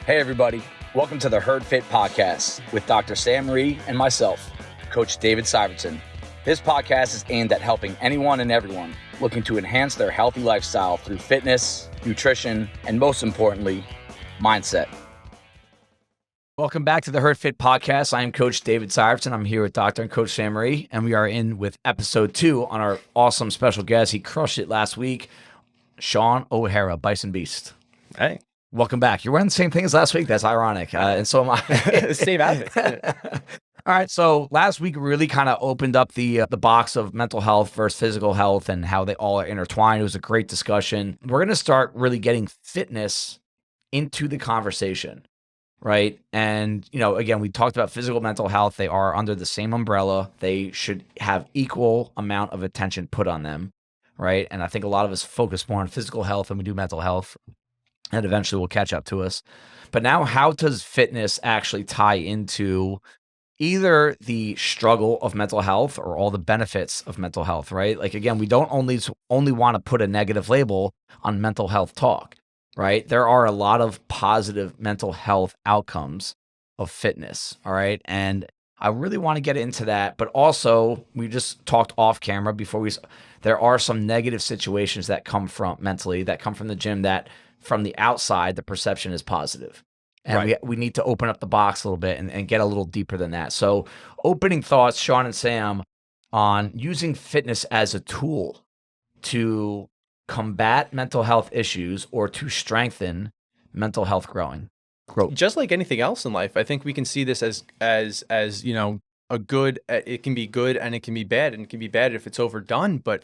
Hey everybody, welcome to the Herd Fit Podcast with Dr. Sam Rhee and myself, Coach David Syvertsen. This podcast is aimed at helping anyone and everyone looking to enhance their healthy lifestyle through fitness, nutrition, and most importantly, mindset. Welcome back to the Herd Fit Podcast. I am Coach David Syvertsen. I'm here with Dr. and Coach Sam Rhee, and we are in with episode 2 on our awesome special guest. He crushed it last week, Sean O'Hara, Bison Beast. Hey. Welcome back. You're wearing the same thing as last week. That's ironic. And so am I. Same outfit. All right. So last week really kind of opened up the box of mental health versus physical health and how they all are intertwined. It was a great discussion. We're going to start really getting fitness into the conversation, right? And, again, we talked about physical, mental health. They are under the same umbrella. They should have equal amount of attention put on them, right? And I think a lot of us focus more on physical health than we do mental health. And eventually will catch up to us. But now how does fitness actually tie into either the struggle of mental health or all the benefits of mental health, right? Like, again, we don't only want to put a negative label on mental health talk, right? There are a lot of positive mental health outcomes of fitness, all right? And I really want to get into that. But also, we just talked off camera before there are some negative situations that come from mentally, that come from the gym that from the outside, the perception is positive. And right. we need to open up the box a little bit and get a little deeper than that. So opening thoughts, Sean and Sam, on using fitness as a tool to combat mental health issues or to strengthen mental health growth. Just like anything else in life, I think we can see this as a good, it can be good and it can be bad, and it can be bad if it's overdone, but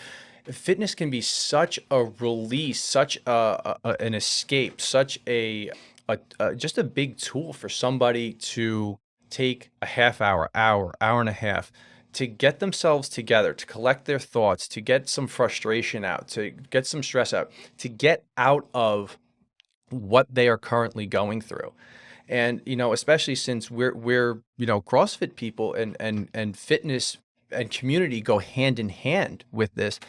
fitness can be such a release, such an escape, such just a big tool for somebody to take a half hour and a half to get themselves together, to collect their thoughts, to get some frustration out, to get some stress out, to get out of what they are currently going through. And, especially since we're CrossFit people and fitness and community go hand in hand with this,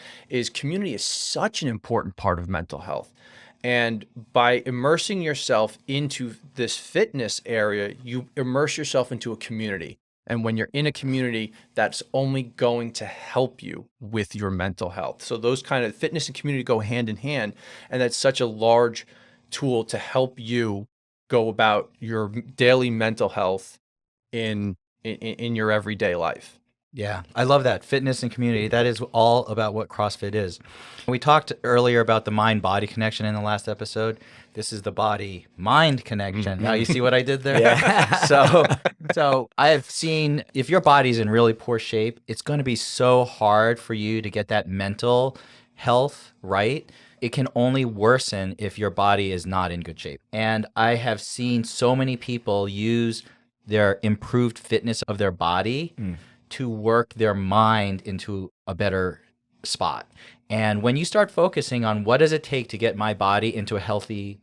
community is such an important part of mental health. And by immersing yourself into this fitness area, you immerse yourself into a community. And when you're in a community, that's only going to help you with your mental health. So those kind of fitness and community go hand in hand. And that's such a large tool to help you go about your daily mental health in your everyday life. Yeah, I love that. Fitness and community. That is all about what CrossFit is. We talked earlier about the mind-body connection in the last episode. This is the body-mind connection. Now you see what I did there? Yeah. So I've seen if your body's in really poor shape, it's going to be so hard for you to get that mental health right. It can only worsen if your body is not in good shape. And I have seen so many people use their improved fitness of their body to work their mind into a better spot. And when you start focusing on what does it take to get my body into a healthy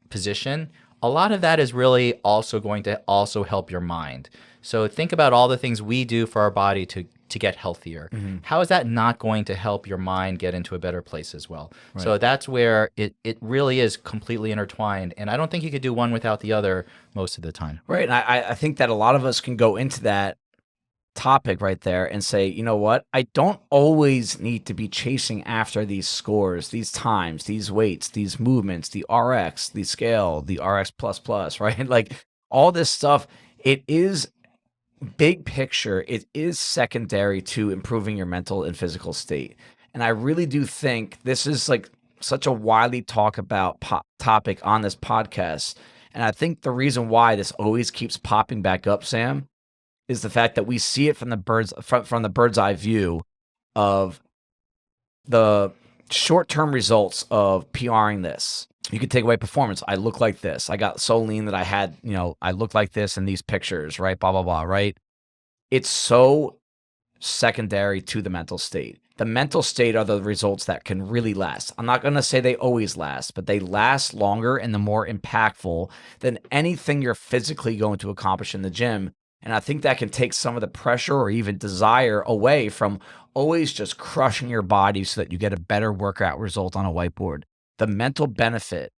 position, a lot of that is really also going to also help your mind. So think about all the things we do for our body to get healthier. Mm-hmm. How is that not going to help your mind get into a better place as well? Right. So that's where it really is completely intertwined. And I don't think you could do one without the other most of the time. Right. And I think that a lot of us can go into that topic right there and say, you know what? I don't always need to be chasing after these scores, these times, these weights, these movements, the RX, the scale, the RX plus, right? Like all this stuff, it is big picture. It is secondary to improving your mental and physical state. And I really do think this is like such a widely talked about topic on this podcast. And I think the reason why this always keeps popping back up, Sam, is the fact that we see it from the bird's eye view of the short-term results of PRing this. You could take away performance. I look like this. I got so lean that I had, I look like this in these pictures, right? Blah, blah, blah, right? It's so secondary to the mental state. The mental state are the results that can really last. I'm not going to say they always last, but they last longer and the more impactful than anything you're physically going to accomplish in the gym. And I think that can take some of the pressure or even desire away from always just crushing your body so that you get a better workout result on a whiteboard. The mental benefit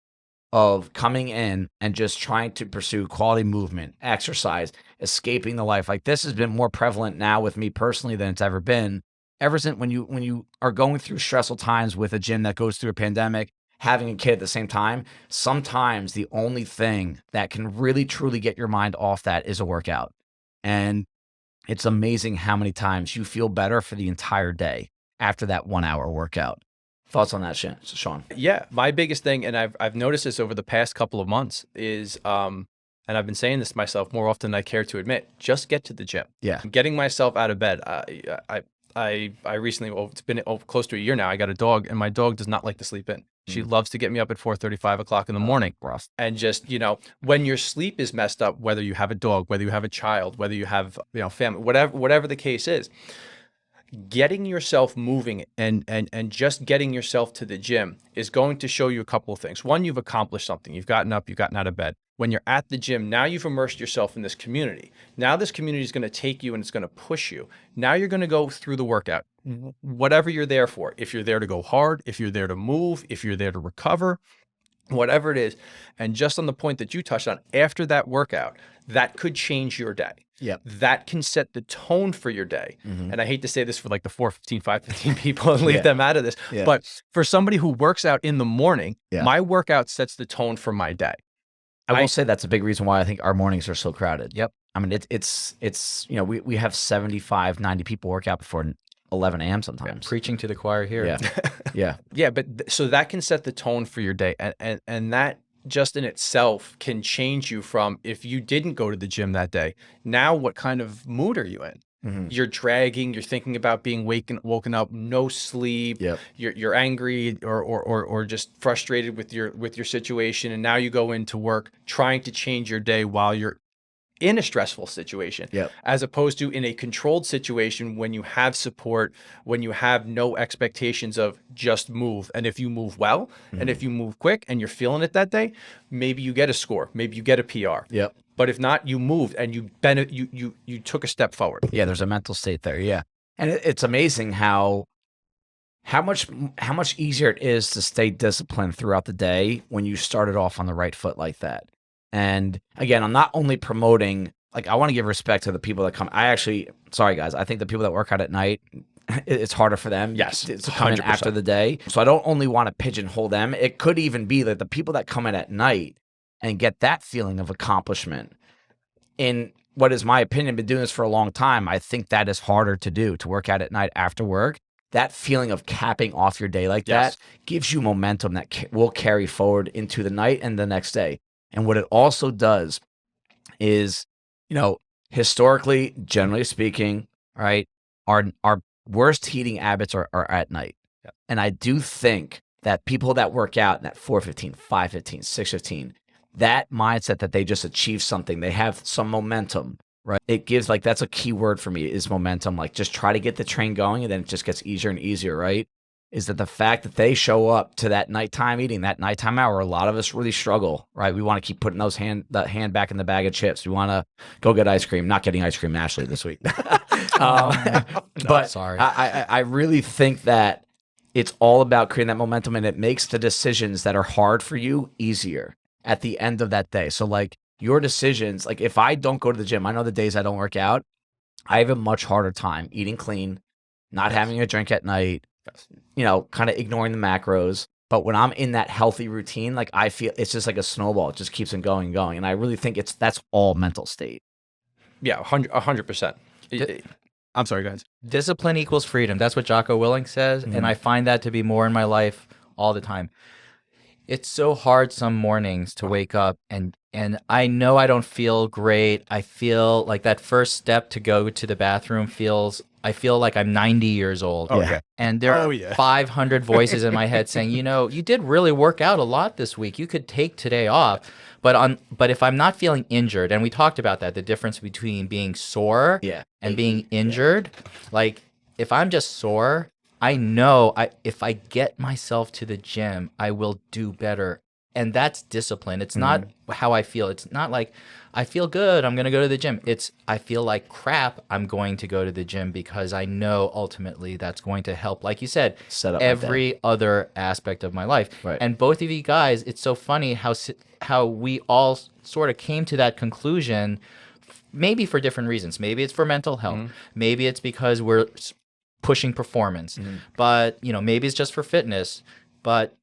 of coming in and just trying to pursue quality movement, exercise, escaping the life. Like, this has been more prevalent now with me personally than it's ever been. Ever since when you are going through stressful times with a gym that goes through a pandemic, having a kid at the same time, sometimes the only thing that can really truly get your mind off that is a workout. And it's amazing how many times you feel better for the entire day after that 1 hour workout. Thoughts on that, Sean? Yeah, my biggest thing, and I've noticed this over the past couple of months, is and I've been saying this to myself more often than I care to admit, just get to the gym. Yeah. Getting myself out of bed. I recently, it's been close to a year now, I got a dog, and my dog does not like to sleep in. She loves to get me up at 4:30, 5 o'clock in the morning. Rough. And just, when your sleep is messed up, whether you have a dog, whether you have a child, whether you have, family, whatever the case is, getting yourself moving and just getting yourself to the gym is going to show you a couple of things. One, you've accomplished something. You've gotten up, you've gotten out of bed. When you're at the gym, now you've immersed yourself in this community. Now this community is going to take you and it's going to push you. Now you're going to go through the workout, whatever you're there for. If you're there to go hard, if you're there to move, if you're there to recover, whatever it is. And just on the point that you touched on, after that workout, that could change your day. Yep. That can set the tone for your day. And I hate to say this for like the 4:15, 5:15 people and leave them out of this. Yeah. But for somebody who works out in the morning, my workout sets the tone for my day. I will say that's a big reason why I think our mornings are so crowded. Yep. I mean, it's we have 75, 90 people work out before 11 a.m. sometimes. Preaching to the choir here. Yeah. Yeah. Yeah, but so that can set the tone for your day. And that just in itself can change you from, if you didn't go to the gym that day, now what kind of mood are you in? You're dragging, you're thinking about being woken up, no sleep. Yep. You're angry or just frustrated with your situation, and now you go into work trying to change your day while you're in a stressful situation. Yep. As opposed to in a controlled situation when you have support, when you have no expectations of just move. And if you move well, and if you move quick and you're feeling it that day, maybe you get a score, maybe you get a PR. Yep. But if not, you moved and you took a step forward. Yeah, there's a mental state there. Yeah. And it's amazing how much easier it is to stay disciplined throughout the day when you started off on the right foot like that. And again, I'm not only promoting, like, I want to give respect to the people that come. Sorry guys, I think the people that work out at night, it's harder for them. Yes, to come in 100%. after the day. So I don't only want to pigeonhole them. It could even be that the people that come in at night and get that feeling of accomplishment, in what is my opinion, been doing this for a long time, I think that is harder to do, to work out at night after work. That feeling of capping off your day like that gives you momentum that will carry forward into the night and the next day. And what it also does is, historically, generally speaking, right, our worst heating habits are at night. Yep. And I do think that people that work out in that 4:15, 5:15, 6:15, that mindset that they just achieved something, they have some momentum, right? It gives, like, that's a key word for me, is momentum. Like, just try to get the train going, and then it just gets easier and easier, right? Is that the fact that they show up to that nighttime eating, that nighttime hour, a lot of us really struggle, right? We want to keep putting the hand back in the bag of chips. We want to go get ice cream. Not getting ice cream nationally this week. But sorry. I really think that it's all about creating that momentum, and it makes the decisions that are hard for you easier at the end of that day. So, like, your decisions, like, if I don't go to the gym, I know the days I don't work out, I have a much harder time eating clean, not having a drink at night, kind of ignoring the macros. But when I'm in that healthy routine, like, I feel it's just like a snowball. It just keeps on going and going. And I really think that's all mental state. Yeah, 100%. I'm sorry, guys. Discipline equals freedom. That's what Jocko Willink says. And I find that to be more in my life all the time. It's so hard some mornings to wake up and I know I don't feel great. I feel like that first step to go to the bathroom I feel like I'm 90 years old. Okay. And there are 500 voices in my head saying, you did really work out a lot this week. You could take today off. But if I'm not feeling injured, and we talked about that, the difference between being sore and being injured, like, if I'm just sore, I know if I get myself to the gym, I will do better And that's discipline. It's not how I feel. It's not like I feel good, I'm going to go to the gym. It's I feel like crap, I'm going to go to the gym because I know ultimately that's going to help, like you said, Set up my every other aspect of my life. Right. And both of you guys, it's so funny how we all sort of came to that conclusion, maybe for different reasons. Maybe it's for mental health. Maybe it's because we're pushing performance. But, maybe it's just for fitness. But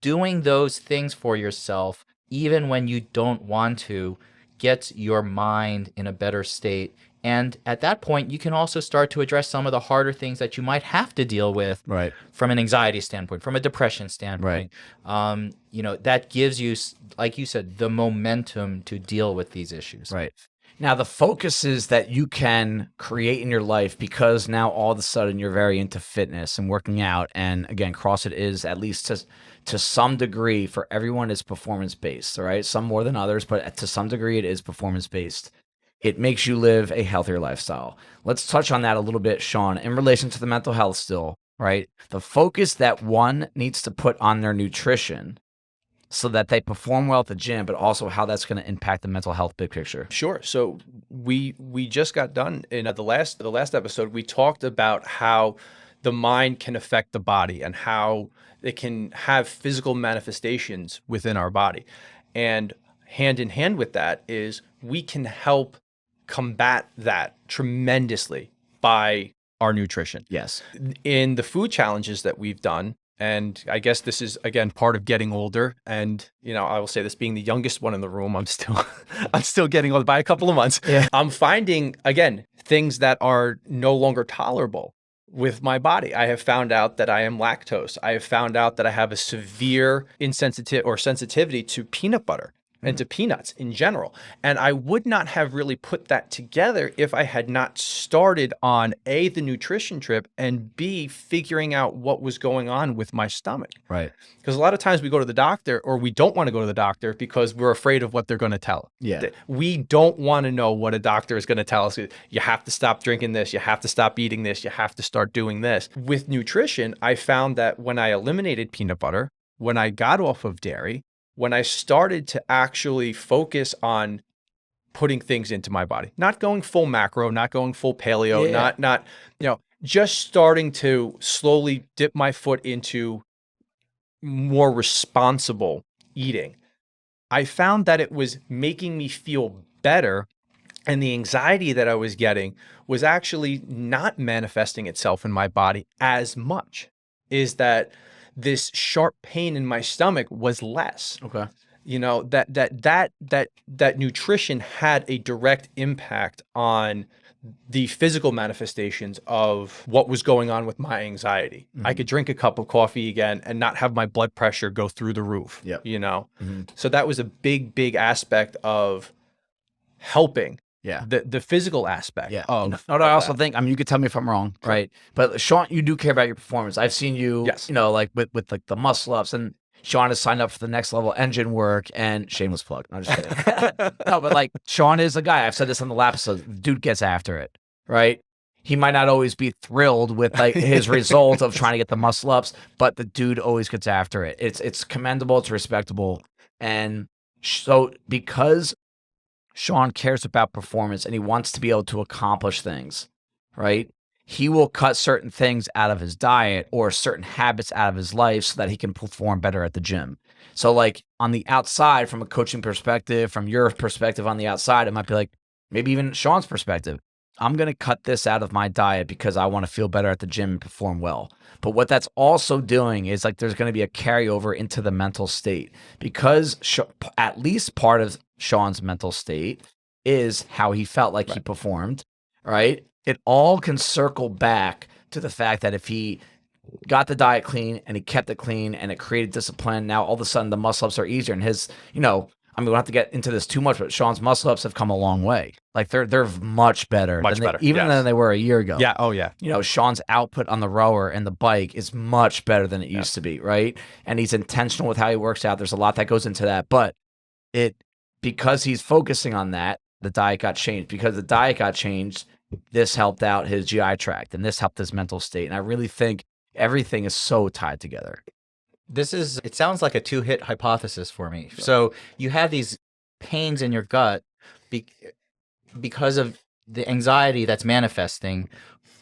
doing those things for yourself, even when you don't want to, gets your mind in a better state. And at that point, you can also start to address some of the harder things that you might have to deal with Right. from an anxiety standpoint, from a depression standpoint. That gives you, like you said, the momentum to deal with these issues. Right. Now, the focuses that you can create in your life, because now all of a sudden you're very into fitness and working out. And again, CrossFit is, at least to some degree, for everyone, is performance-based, all right? Some more than others, but to some degree it is performance-based. It makes you live a healthier lifestyle. Let's touch on that a little bit, Sean, in relation to the mental health still, right? The focus that one needs to put on their nutrition so that they perform well at the gym, but also how that's going to impact the mental health big picture. Sure. So we just got done in the last episode. We talked about how the mind can affect the body and how it can have physical manifestations within our body. And hand in hand with that is we can help combat that tremendously by our nutrition. Yes. In the food challenges that we've done, and I guess this is, again, part of getting older. And, I will say this, being the youngest one in the room, I'm still getting older by a couple of months. Yeah. I'm finding, again, things that are no longer tolerable with my body. I have found out that I am lactose. I have found out that I have a severe sensitivity to peanut butter and to peanuts in general. And I would not have really put that together if I had not started on A, the nutrition trip, and B, figuring out what was going on with my stomach. Right. Because a lot of times we go to the doctor, or we don't want to go to the doctor because we're afraid of what they're going to tell. Yeah. We don't want to know what a doctor is going to tell us. You have to stop drinking this. You have to stop eating this. You have to start doing this. With nutrition, I found that when I eliminated peanut butter, when I got off of dairy, when I started to actually focus on putting things into my body, not going full macro, not going full paleo, not just starting to slowly dip my foot into more responsible eating, I found that it was making me feel better. And the anxiety that I was getting was actually not manifesting itself in my body as much. Is that this sharp pain in my stomach was less. Okay. That nutrition had a direct impact on the physical manifestations of what was going on with my anxiety. I could drink a cup of coffee again and not have my blood pressure go through the roof. Yep. So that was a big aspect of helping. Yeah. The physical aspect. Yeah. Of I also think, you could tell me if I'm wrong, right? But Sean, you do care about your performance. I've seen you, Yes. Like with like the muscle ups, and Sean has signed up for the next level engine work, and shameless plug. No, I'm just kidding. No, but like Sean is a guy. I've said this on the lap episode. Dude gets after it, right? He might not always be thrilled with like his result of trying to get the muscle ups, but the dude always gets after it. It's commendable. It's respectable. And so because Sean cares about performance and he wants to be able to accomplish things, right? He will cut certain things out of his diet or certain habits out of his life so that he can perform better at the gym. So like on the outside, from a coaching perspective, from your perspective on the outside, it might be like, maybe even Sean's perspective, I'm going to cut this out of my diet because I want to feel better at the gym and perform well. But what that's also doing is like there's going to be a carryover into the mental state, because at least part of Sean's mental state is how he felt like he performed, right? It all can circle back to the fact that if he got the diet clean and he kept it clean and it created discipline, now all of a sudden the muscle ups are easier, and his, we don't have to get into this too much, but Sean's muscle ups have come a long way. Like they're much better, even than they were a year ago. Yeah. Oh yeah. Sean's output on the rower and the bike is much better than it used to be, right? And he's intentional with how he works out. There's a lot that goes into that, but because he's focusing on that, the diet got changed. Because the diet got changed, this helped out his GI tract and this helped his mental state. And I really think everything is so tied together. It sounds like a two-hit hypothesis for me. So you have these pains in your gut be, because of the anxiety that's manifesting,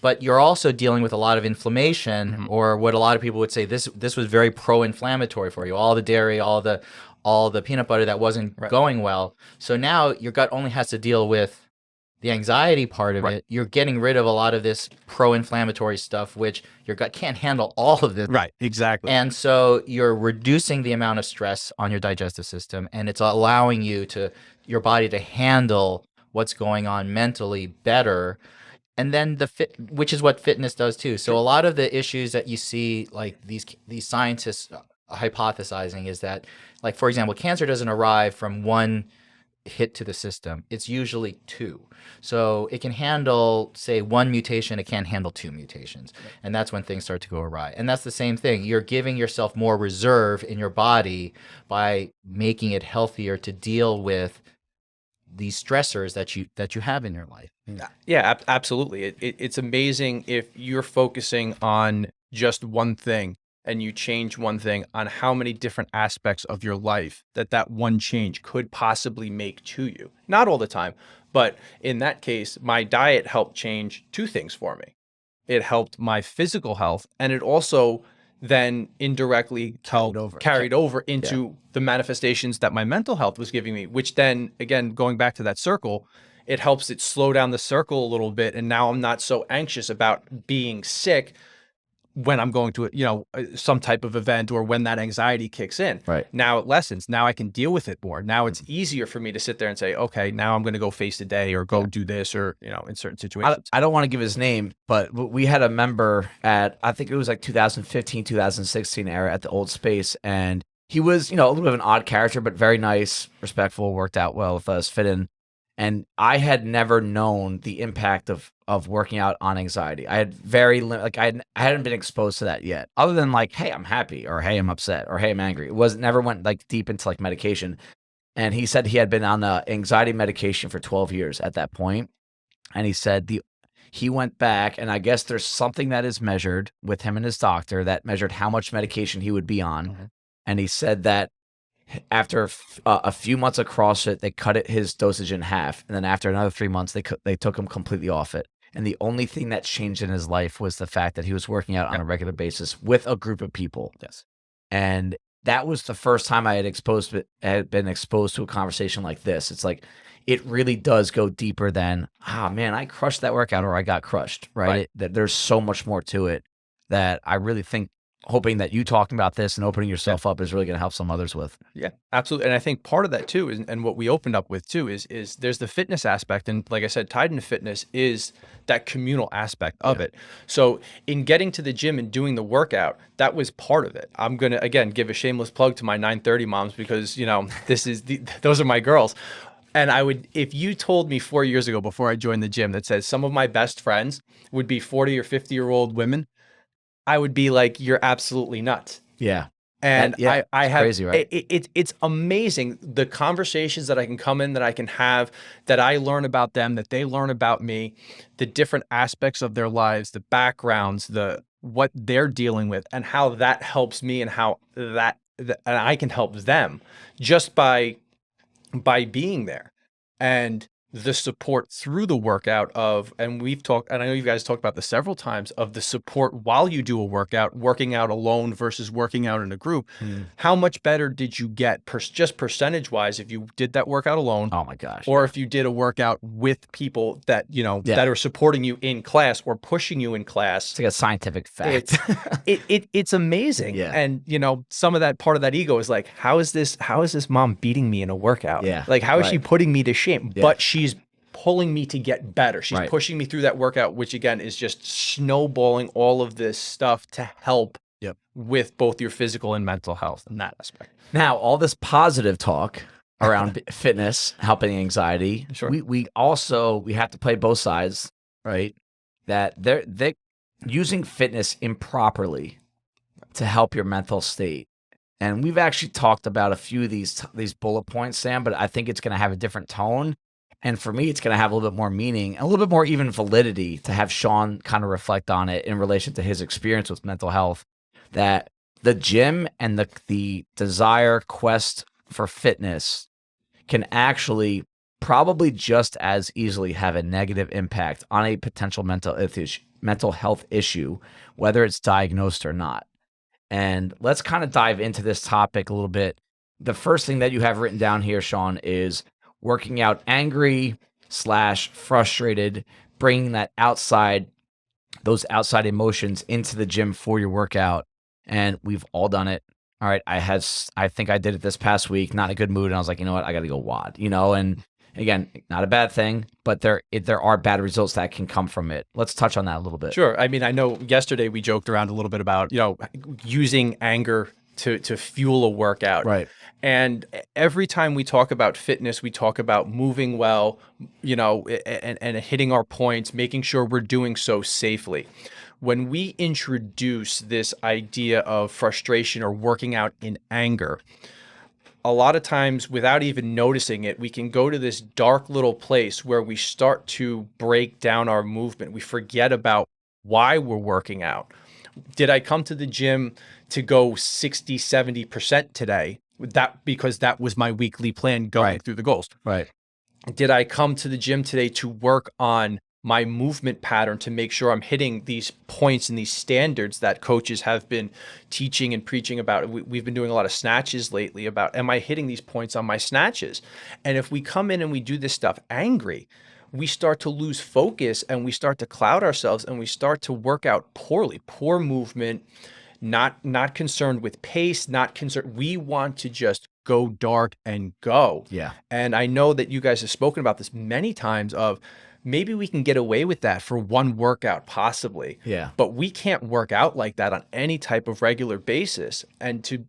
but you're also dealing with a lot of inflammation, or what a lot of people would say, this was very pro-inflammatory for you. All the dairy, all the peanut butter that wasn't going well. So now your gut only has to deal with the anxiety part of it. You're getting rid of a lot of this pro-inflammatory stuff, which your gut can't handle all of this. Right. Exactly. And so you're reducing the amount of stress on your digestive system, and it's allowing your body to handle what's going on mentally better. And then which is what fitness does too. So a lot of the issues that you see, like these scientists hypothesizing, is that, like, for example, cancer doesn't arrive from one hit to the system. It's usually two. So it can handle, say, one mutation. It can't handle two mutations. And that's when things start to go awry. And that's the same thing. You're giving yourself more reserve in your body by making it healthier to deal with these stressors that you have in your life. Yeah, absolutely. It's amazing if you're focusing on just one thing and you change one thing, on how many different aspects of your life that one change could possibly make to you. Not all the time, but in that case, my diet helped change two things for me. It helped my physical health, and it also then indirectly carried over into the manifestations that my mental health was giving me, which then, again, going back to that circle, it helps it slow down the circle a little bit. And now I'm not so anxious about being sick when I'm going to, some type of event, or when that anxiety kicks in. Right. Now it lessens. Now I can deal with it more. Now it's easier for me to sit there and say, okay, now I'm going to go face the day, or go do this, or, in certain situations. I don't want to give his name, but we had a member at, I think it was like 2015, 2016 era at the old space. And he was, a little bit of an odd character, but very nice, respectful, worked out well with us, fit in. And I had never known the impact of working out on anxiety. I had I hadn't been exposed to that yet, other than like, hey, I'm happy, or hey, I'm upset, or hey, I'm angry. Never went like deep into like medication. And he said he had been on anxiety medication for 12 years at that point. And he said he went back, and I guess there's something that is measured with him and his doctor that measured how much medication he would be on. Mm-hmm. And he said that after a few months of CrossFit, they cut his dosage in half. And then after another 3 months, they took him completely off it. And the only thing that changed in his life was the fact that he was working out on a regular basis with a group of people. Yes. And that was the first time I had been exposed to a conversation like this. It's like, it really does go deeper than, man, I crushed that workout, or I got crushed, right? That there's so much more to it that I really think, hoping that you talking about this and opening yourself up is really going to help some others with. Yeah, absolutely. And I think part of that too is, and what we opened up with too, is there's the fitness aspect. And like I said, tied into fitness is that communal aspect of it. So in getting to the gym and doing the workout, that was part of it. I'm going to, again, give a shameless plug to my 930 moms, because, those are my girls. And if you told me 4 years ago, before I joined the gym, that says some of my best friends would be 40 or 50-year-old women, I would be like, you're absolutely nuts. Yeah. And I have, crazy, right? It's amazing the conversations that I can come in, that I can have, that I learn about them, that they learn about me, the different aspects of their lives, the backgrounds, what they're dealing with, and how that helps me, and how and I can help them just by being there. And the support through the workout and we've talked, and I know you guys talked about this several times, of the support while you do a workout, working out alone versus working out in a group. How much better did you get just percentage wise if you did that workout alone? Oh my gosh. Or if you did a workout with people that, that are supporting you in class or pushing you in class. It's like a scientific fact. It's amazing. Yeah. And some of that part of that ego is like, how is this mom beating me in a workout? Yeah. Like, how is she putting me to shame? Yeah. But she's pulling me to get better. She's Right. pushing me through that workout, which again is just snowballing all of this stuff to help with both your physical and mental health in that aspect. Now, all this positive talk around fitness, helping anxiety, Sure. we also have to play both sides, right? That they're using fitness improperly to help your mental state. And we've actually talked about a few of these bullet points, Sam, but I think it's going to have a different tone. And for me, it's going to have a little bit more meaning, a little bit more even validity, to have Sean kind of reflect on it in relation to his experience with mental health. That the gym and the desire quest for fitness can actually probably just as easily have a negative impact on a potential mental health issue, whether it's diagnosed or not. And let's kind of dive into this topic a little bit. The first thing that you have written down here, Sean, is working out angry / frustrated, bringing those outside emotions into the gym for your workout. And we've all done it. All right. I think I did it this past week, not in a good mood. And I was like, you know what? I got to go WOD, and again, not a bad thing, but there are bad results that can come from it. Let's touch on that a little bit. Sure. I mean, I know yesterday we joked around a little bit about, using anger to fuel a workout. Right. And every time we talk about fitness, we talk about moving well, and hitting our points, making sure we're doing so safely. When we introduce this idea of frustration or working out in anger, a lot of times without even noticing it, we can go to this dark little place where we start to break down our movement. We forget about why we're working out. Did I come to the gym to go 60, 70% today? Because that was my weekly plan going through the goals. Right. Did I come to the gym today to work on my movement pattern to make sure I'm hitting these points and these standards that coaches have been teaching and preaching about? We've been doing a lot of snatches lately about, am I hitting these points on my snatches? And if we come in and we do this stuff angry, we start to lose focus and we start to cloud ourselves and we start to work out poorly, poor movement, not concerned with pace, not concerned. We want to just go dark and go. Yeah. And I know that you guys have spoken about this many times of, maybe we can get away with that for one workout, possibly. Yeah. But we can't work out like that on any type of regular basis. And to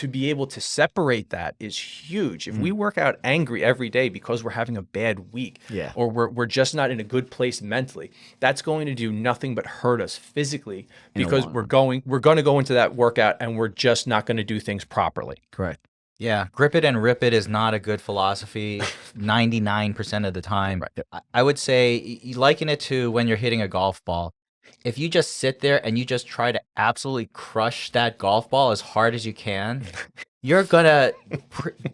be able to separate that is huge. If we work out angry every day because we're having a bad week, or we're just not in a good place mentally, that's going to do nothing but hurt us physically, because we're going to go into that workout and we're just not going to do things properly. Correct. Yeah, grip it and rip it is not a good philosophy 99% of the time. Right. I would say you liken it to when you're hitting a golf ball. If you just sit there and you just try to absolutely crush that golf ball as hard as you can, you're gonna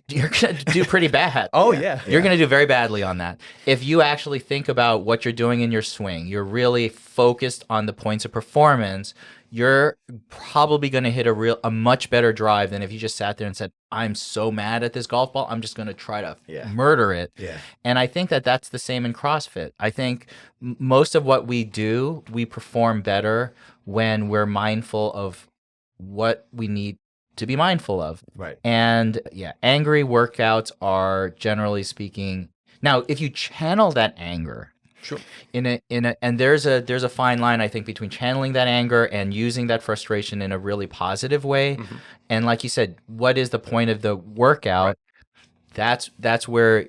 do pretty bad. Oh yeah. You're gonna do very badly on that. If you actually think about what you're doing in your swing, you're really focused on the points of performance, you're probably going to hit a much better drive than if you just sat there and said, I'm so mad at this golf ball, I'm just going to try to murder it. Yeah. And I think that that's the same in CrossFit. I think most of what we do, we perform better when we're mindful of what we need to be mindful of. Right. And angry workouts are, generally speaking, now if you channel that anger, sure. And there's a fine line, I think, between channeling that anger and using that frustration in a really positive way. Mm-hmm. And like you said, what is the point of the workout? Right. That's where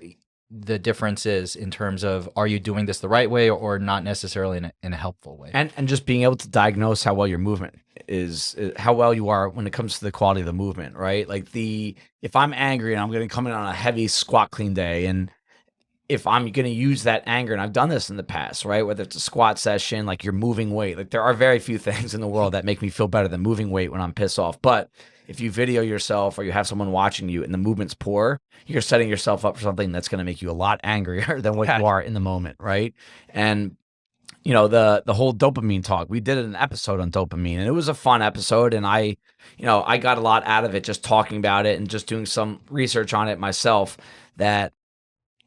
the difference is in terms of, are you doing this the right way or not necessarily in a helpful way? And just being able to diagnose how well your movement is how well you are when it comes to the quality of the movement, right? Like if I'm angry and I'm going to come in on a heavy squat clean day, and if I'm going to use that anger, and I've done this in the past, right? Whether it's a squat session, like you're moving weight, like there are very few things in the world that make me feel better than moving weight when I'm pissed off. But if you video yourself or you have someone watching you and the movement's poor, you're setting yourself up for something that's going to make you a lot angrier than what you are in the moment, right? And the whole dopamine talk, we did an episode on dopamine, and it was a fun episode, and I got a lot out of it just talking about it and just doing some research on it myself. That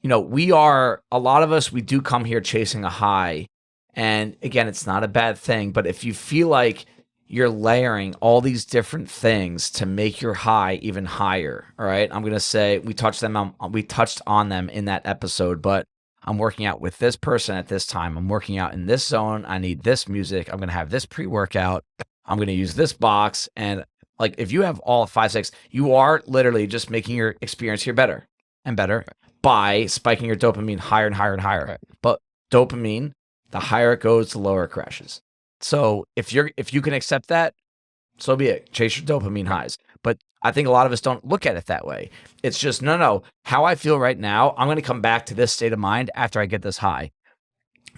a lot of us, we do come here chasing a high. And again, it's not a bad thing, but if you feel like you're layering all these different things to make your high even higher, all right, I'm going to say we touched on them in that episode, but I'm working out with this person at this time. I'm working out in this zone. I need this music. I'm going to have this pre-workout. I'm going to use this box. And like, if you have all 5, 6, you are literally just making your experience here better and better. By spiking your dopamine higher and higher and higher. Right. But dopamine, the higher it goes, the lower it crashes. So if you can accept that, so be it. Chase your dopamine highs. But I think a lot of us don't look at it that way. It's just, no, how I feel right now, I'm going to come back to this state of mind after I get this high.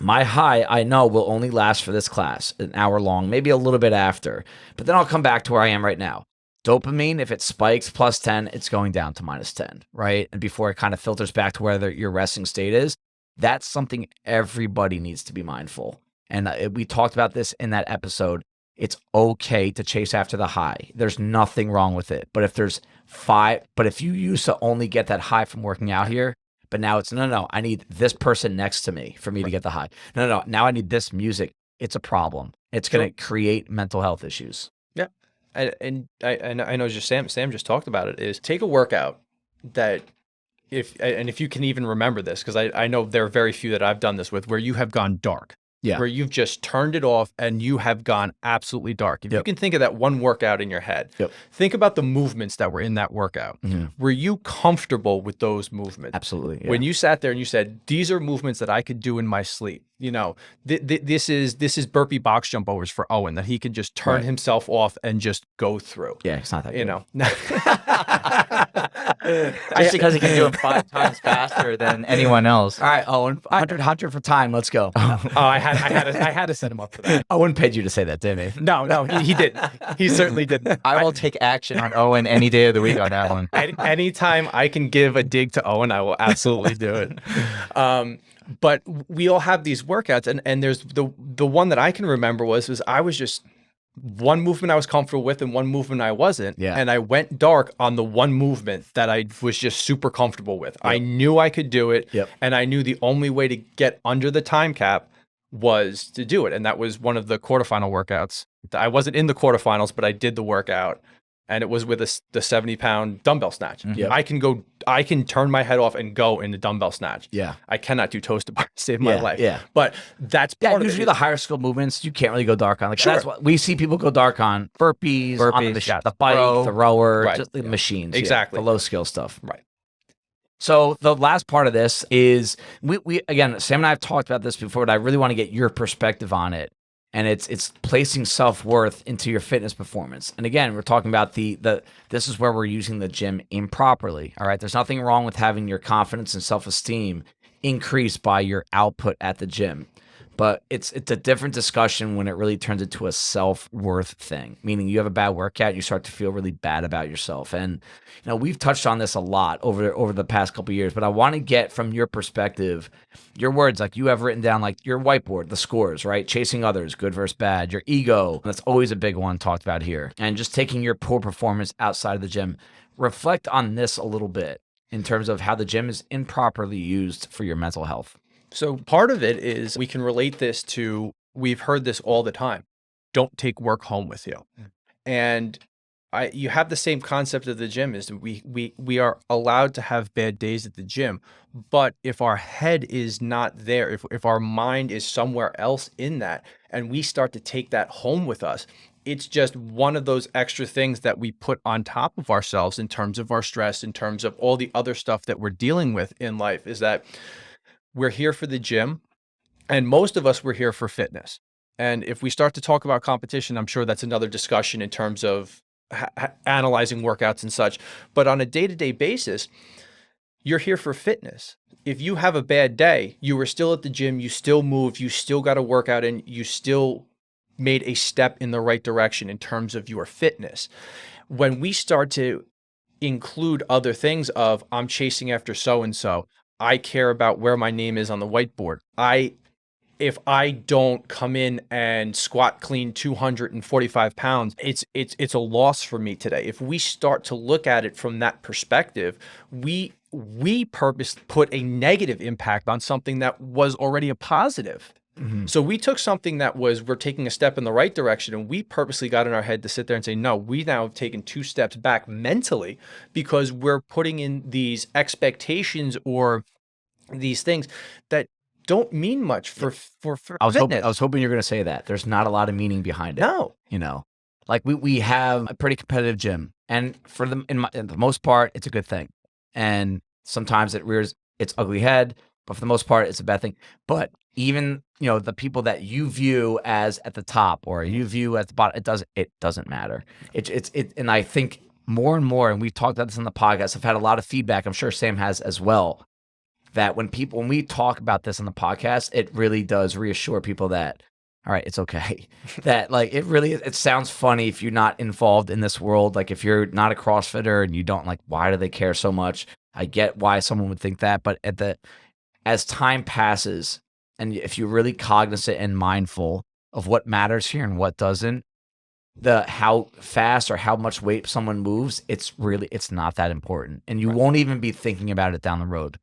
My high, I know, will only last for this class, an hour long, maybe a little bit after, but then I'll come back to where I am right now. Dopamine, if it spikes plus 10, it's going down to minus 10, right? And before it kind of filters back to where your resting state is, that's something everybody needs to be mindful. And we talked about this in that episode. It's okay to chase after the high. There's nothing wrong with it. But if you used to only get that high from working out here, but now it's no, I need this person next to me for me to get the high. No, now I need this music. It's a problem. It's going to create mental health issues. Yeah. And I know just Sam just talked about it, is take a workout that if you can even remember this, because I know there are very few that I've done this with, where you have gone dark. Yeah. Where you've just turned it off and you have gone absolutely dark. If you can think of that one workout in your head, think about the movements that were in that workout. Were you comfortable with those movements? Absolutely. Yeah. When you sat there and you said, these are movements that I could do in my sleep. You know, this is burpee box jump overs for Owen, that he can just turn himself off and just go through. Yeah, it's not that good. You know. Just because he can do it 5 times faster than anyone else. All right, Owen, 100 for time. Let's go. I had to set him up for that. Owen paid you to say that, didn't he? No, he didn't. He certainly didn't. I will take action on Owen any day of the week on that one. Anytime I can give a dig to Owen, I will absolutely do it. But we all have these workouts, and there's the one that I can remember was I was just one movement I was comfortable with and one movement I wasn't. Yeah. And I went dark on the one movement that I was just super comfortable with. I knew I could do it. And I knew the only way to get under the time cap was to do it. And that was one of the quarterfinal workouts. I wasn't in the quarterfinals, but I did the workout. And it was with the 70-pound dumbbell snatch. I can turn my head off and go in the dumbbell snatch. Yeah. I cannot do toes to bar to save my life. Yeah. But that's part of usually it. the higher skill movements, you can't really go dark on. Like, that's what we see people go dark on. Burpees on the bike, the rower, just the machines. Exactly. The low skill stuff. Right. So the last part of this is we again, Sam and I have talked about this before, but I really want to get your perspective on it. And it's placing self-worth into your fitness performance. And again, we're talking about this is where we're using the gym improperly. All right. There's nothing wrong with having your confidence and self-esteem increased by your output at the gym. But it's a different discussion when it really turns into a self-worth thing, meaning you have a bad workout, you start to feel really bad about yourself. And we've touched on this a lot over the past couple of years, but I want to get from your perspective, your words, like you have written down, like your whiteboard, the scores, right? Chasing others, good versus bad, your ego, that's always a big one talked about here. And just taking your poor performance outside of the gym. Reflect on this a little bit in terms of how the gym is improperly used for your mental health. So part of it is we can relate this to, we've heard this all the time. Don't take work home with you. And you have the same concept of the gym is we are allowed to have bad days at the gym, but if our head is not there, if our mind is somewhere else in that, and we start to take that home with us, it's just one of those extra things that we put on top of ourselves in terms of our stress, in terms of all the other stuff that we're dealing with in life, is that we're here for the gym, and most of us, we're here for fitness. And if we start to talk about competition, I'm sure that's another discussion in terms of analyzing workouts and such. But on a day-to-day basis, you're here for fitness. If you have a bad day, you were still at the gym, you still moved, you still got a workout in, you still made a step in the right direction in terms of your fitness. When we start to include other things of, I'm chasing after so-and-so, I care about where my name is on the whiteboard. If I don't come in and squat clean 245 pounds, it's a loss for me today. If we start to look at it from that perspective, we purposely put a negative impact on something that was already a positive. So we took something that we're taking a step in the right direction, and we purposely got in our head to sit there and say, no, we now have taken 2 steps back mentally because we're putting in these expectations or these things that don't mean much for fitness. I was hoping you're going to say that. There's not a lot of meaning behind it. No. Like we have a pretty competitive gym, and for in the most part, it's a good thing. And sometimes it rears its ugly head, but for the most part, it's a bad thing. But even the people that you view as at the top or you view at the bottom, it doesn't matter. And I think more and more, and we've talked about this on the podcast, I've had a lot of feedback. I'm sure Sam has as well. that when we talk about this on the podcast, it really does reassure people that, all right, it's okay. That like it sounds funny if you're not involved in this world. Like if you're not a CrossFitter and you don't like, why do they care so much? I get why someone would think that, but as time passes, and if you're really cognizant and mindful of what matters here and what doesn't, how fast or how much weight someone moves, it's not that important, and you won't even be thinking about it down the road.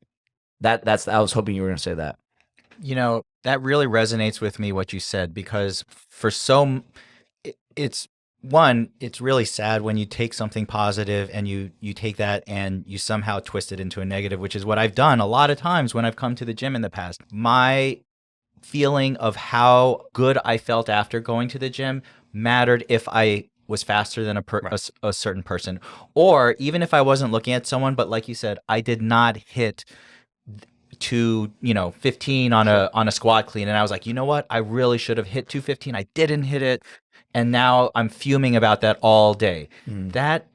I was hoping you were going to say that. You know, that really resonates with me what you said, because it's really sad when you take something positive and you take that and you somehow twist it into a negative, which is what I've done a lot of times when I've come to the gym in the past. My feeling of how good I felt after going to the gym mattered if I was faster than a certain person, or even if I wasn't looking at someone, but like you said, I did not hit 215 on a squat clean, and I was like, you know what, I really should have hit 215. I didn't hit it, and now I'm fuming about that all day. That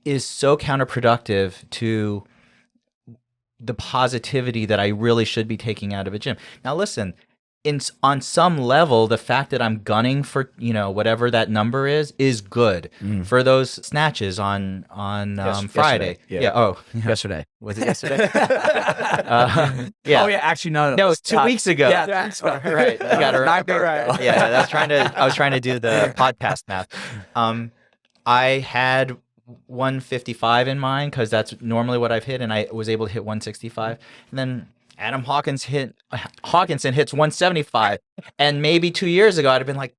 is so counterproductive to the positivity that I really should be taking out of a gym. Now listen, on some level, the fact that I'm gunning for whatever that number is good for those snatches on Friday. Yesterday. Was it yesterday? Yeah. Oh yeah, actually no, it was 2 weeks ago. Yeah, that's right. I got it right. Yeah, I was trying to do the podcast math. I had 155 in mind because that's normally what I've hit, and I was able to hit 165, and then Adam Hawkinson hits 175, and maybe 2 years ago I'd have been like,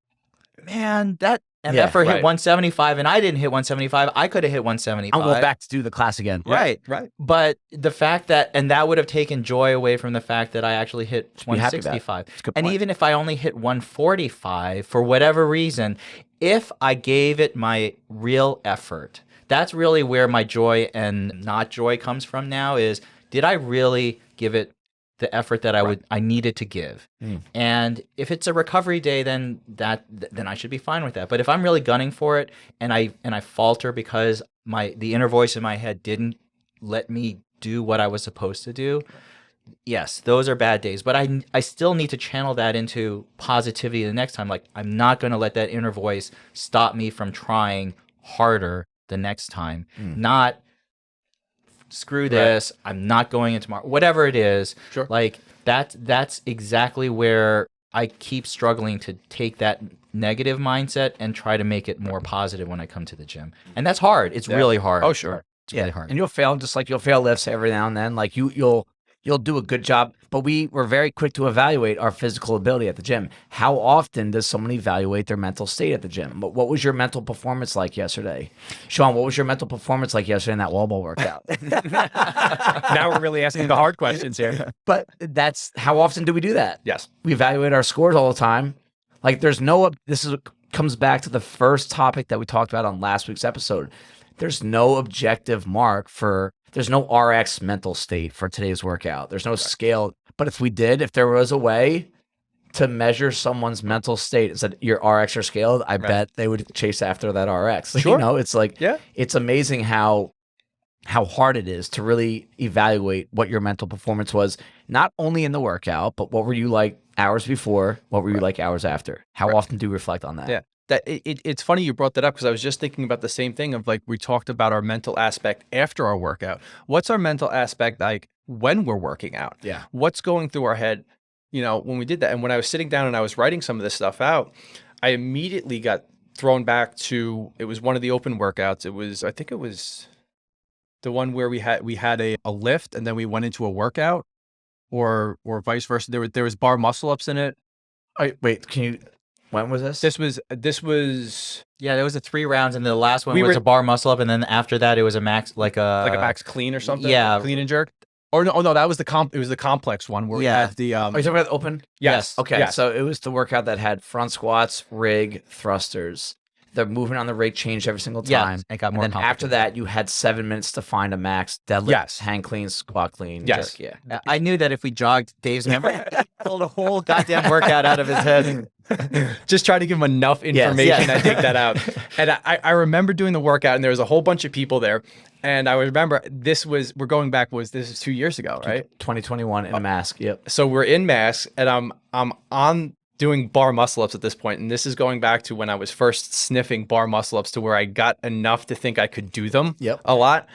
man, that effort hit 175, and I didn't hit 175. I could have hit 175. I'm going back to do the class again. Right. But the fact that would have taken joy away from the fact that I actually hit 165. And even if I only hit 145 for whatever reason, if I gave it my real effort, that's really where my joy and not joy comes from now. Is, did I really give it the effort that I needed to give? And if it's a recovery day, then I should be fine with that. But if I'm really gunning for it and I falter because the inner voice in my head didn't let me do what I was supposed to do, yes, those are bad days. But I still need to channel that into positivity the next time. Like, I'm not going to let that inner voice stop me from trying harder the next time. Not, screw this, I'm not going in tomorrow, whatever it is. Sure. Like that's exactly where I keep struggling to take that negative mindset and try to make it more positive when I come to the gym. And that's hard. It's really hard. Oh, sure. It's really hard. And you'll fail, just like you'll fail lifts every now and then. Like you'll do a good job, but we're very quick to evaluate our physical ability at the gym. How often does someone evaluate their mental state at the gym? What was your mental performance like yesterday? Sean, what was your mental performance like yesterday in that wall ball workout? Now we're really asking the hard questions here. But that's, how often do we do that? Yes. We evaluate our scores all the time. Like comes back to the first topic that we talked about on last week's episode. There's no objective mark there's no RX mental state for today's workout. There's no scale. But if there was a way to measure someone's mental state and said your RX are scaled, I bet they would chase after that RX. Sure. It's like, it's amazing how hard it is to really evaluate what your mental performance was, not only in the workout, but what were you like hours before? What were you like hours after? How often do you reflect on that? Yeah. It's funny you brought that up, because I was just thinking about the same thing of, like, we talked about our mental aspect after our workout. What's our mental aspect like when we're working out? Yeah. What's going through our head, when we did that? And when I was sitting down and I was writing some of this stuff out, I immediately got thrown back to, it was one of the open workouts. I think it was the one where we had a lift and then we went into a workout, or vice versa. There was bar muscle ups in it. Wait, when was this? This was Yeah, there was a 3 rounds, and the last one was a bar muscle up, and then after that it was a max, like a max clean or something. Yeah, clean and jerk. Or no, that was it was the complex one where we had the. Are you talking about the open? Yes. Okay, yes. so it was the workout that had front squats, rig, thrusters. The movement on the rake changed every single time. Yes, it got more And then after complicated. that, you had 7 minutes to find a max deadlift, Yes. hang clean, squat clean, Yes. jerk. Yeah. I knew that if we jogged Dave's memory, pulled a whole goddamn workout out of his head. Just try to give him enough information yes. and take that out. And I remember doing the workout, and there was a whole bunch of people there. And I remember this is 2 years ago, right? 2021 in a mask. Yep. So we're in masks, and I'm on doing bar muscle ups at this point, and this is going back to when I was first sniffing bar muscle ups to where I got enough to think I could do them a lot.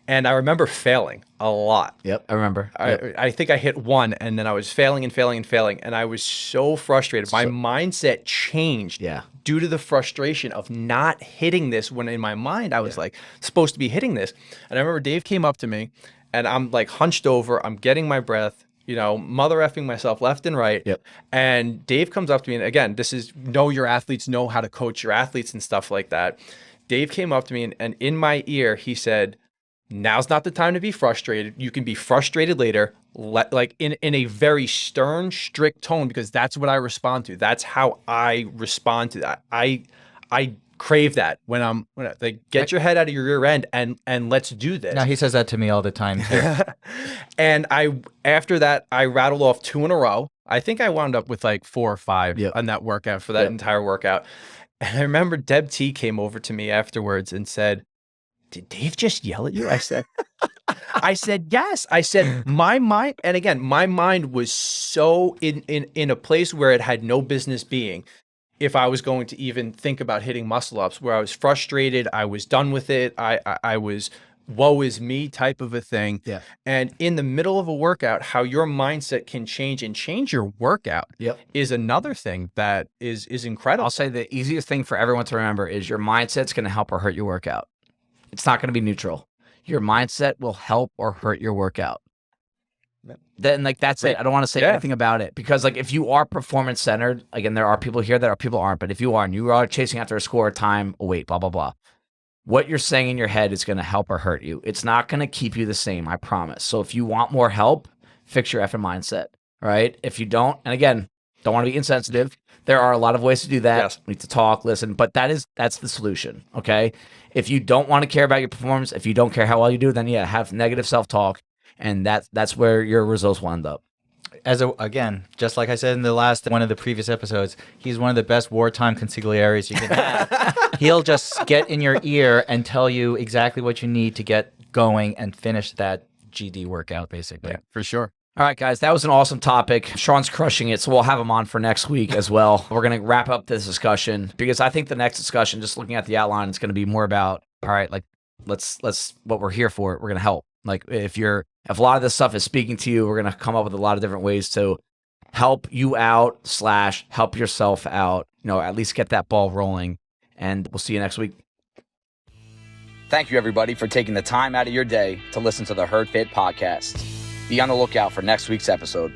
And I remember failing a lot. Yep. I remember. Yep. I think I hit one, and then I was failing, and I was so frustrated. My mindset changed due to the frustration of not hitting this, when in my mind I was like supposed to be hitting this. And I remember Dave came up to me, and I'm like hunched over, I'm getting my breath, mother effing myself left and right. Yep. And Dave comes up to me, and again, this is know your athletes, know how to coach your athletes and stuff like that. Dave came up to me, and in my ear, he said, "Now's not the time to be frustrated. You can be frustrated later," like in a very stern, strict tone, because that's what I respond to. That's how I respond to that. I crave that when like, get your head out of your rear end and let's do this. No, he says that to me all the time too. And after that, I rattled off 2 in a row. I think I wound up with like 4 or 5 on that workout for that entire workout. And I remember Deb T came over to me afterwards and said, "Did Dave just yell at you?" I said, yes. I said, my mind was so in a place where it had no business being. If I was going to even think about hitting muscle ups, where I was frustrated, I was done with it. I was woe is me type of a thing. Yeah. And in the middle of a workout, how your mindset can change and change your workout is another thing that is incredible. I'll say the easiest thing for everyone to remember is your mindset's going to help or hurt your workout. It's not going to be neutral. Your mindset will help or hurt your workout. Then that's it. I don't want to say anything about it, because like if you are performance centered, again, there are people here that are people aren't, but if you are and you are chasing after a score, time, a weight, blah, blah, blah, what you're saying in your head is going to help or hurt you. It's not going to keep you the same, I promise. So if you want more help, fix your effing mindset, right? If you don't, and again, don't want to be insensitive, there are a lot of ways to do that. Yes. We need to talk, listen, but that's the solution, okay? If you don't want to care about your performance, if you don't care how well you do, then have negative self-talk, and that's where your results will end up. Again, just like I said in one of the previous episodes, he's one of the best wartime consigliaries you can have. He'll just get in your ear and tell you exactly what you need to get going and finish that GD workout, basically. Yeah, for sure. All right, guys, that was an awesome topic. Sean's crushing it, so we'll have him on for next week as well. We're going to wrap up this discussion, because I think the next discussion, just looking at the outline, is going to be more about, all right, like let's what we're here for. We're going to help. Like if a lot of this stuff is speaking to you, we're going to come up with a lot of different ways to help you out / help yourself out, at least get that ball rolling. And we'll see you next week. Thank you, everybody, for taking the time out of your day to listen to the Herd Fit podcast. Be on the lookout for next week's episode.